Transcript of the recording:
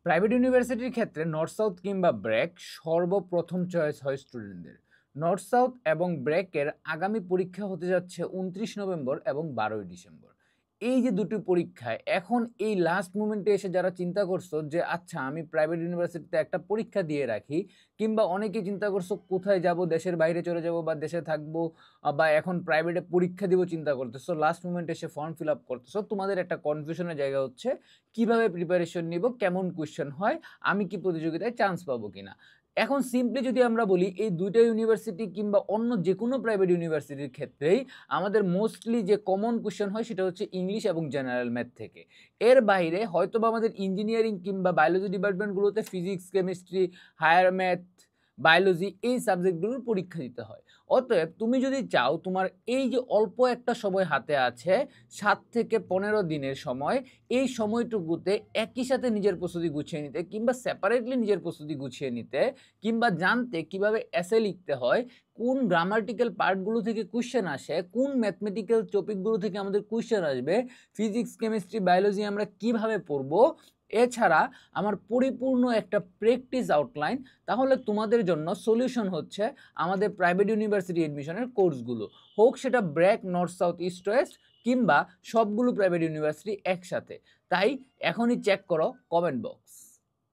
Private ইউনিভার্সিটির ক্ষেত্রে north south কিংবা ব্র্যাক সর্বপ্রথম চয়েস হয় স্টুডেন্টদের। নর্থ সাউথ এবং ব্র্যাকের আগামী পরীক্ষা হতে যাচ্ছে 29 নভেম্বর এবং 12ই ডিসেম্বর। এই যে দুটি পরীক্ষায় এখন এই লাস্ট মোমেন্টে এসে যারা চিন্তা করছো যে আচ্ছা আমি প্রাইভেট ইউনিভার্সিটিতে একটা পরীক্ষা দিয়ে রাখি, কিংবা অনেকেই চিন্তা করছো কোথায় যাব, দেশের বাইরে চলে যাব বা দেশে থাকবো, বা এখন প্রাইভেটে পরীক্ষা দিব চিন্তা করতেছো, লাস্ট মোমেন্টে এসে ফর্ম ফিল আপ করতেছো, তোমাদের একটা কনফিউশনের জায়গা হচ্ছে কিভাবে প্রিপারেশন নিব, কেমন কোয়েশ্চেন হয়, আমি কি প্রতিযোগিতায় চান্স পাবো কিনা। এখন সিম্পলি যদি আমরা বলি এই দুইটা ইউনিভার্সিটি কিংবা অন্য যে কোনো প্রাইভেট ইউনিভার্সিটির ক্ষেত্রেই আমাদের মোস্টলি যে কমন কোয়েশ্চেন হয় সেটা হচ্ছে ইংলিশ এবং জেনারেল ম্যাথ থেকে। এর বাইরে হয়তো বা আমাদের ইঞ্জিনিয়ারিং কিংবা বায়োলজি ডিপার্টমেন্টগুলোতে physics, chemistry, higher math, biology এই সাবজেক্টগুলোর পরীক্ষা দিতে হয়। অতএব তুমি যদি চাও তোমার এই যে অল্প একটা সময় হাতে আছে, 7 থেকে 15 দিনের সময়, এই সময়টুকুতে একই সাথে নিজের প্রস্তুতি গুছিয়ে নিতে কিংবা সেপারেটলি নিজের প্রস্তুতি গুছিয়ে নিতে, কিংবা জানতে কিভাবে এসে লিখতে হয়, কোন গ্রামাটিক্যাল পার্টগুলো থেকে কোশ্চেন আসে, কোন ম্যাথমেটিক্যাল টপিকগুলো থেকে আমাদের কোশ্চেন আসবে, ফিজিক্স, কেমিস্ট্রি, বায়োলজি আমরা কিভাবে পড়বো, এছাড়া আমার পরিপূর্ণ একটা প্র্যাকটিস আউটলাইন, তাহলে তোমাদের জন্য সলিউশন হচ্ছে আমাদের প্রাইভেট ইউনিভার্সিটি এডমিশনের কোর্সগুলো, হোক সেটা BRAC, north south, east West কিংবা সবগুলো প্রাইভেট ইউনিভার্সিটি একসাথে। তাই এখনই চেক করো কমেন্ট বক্স।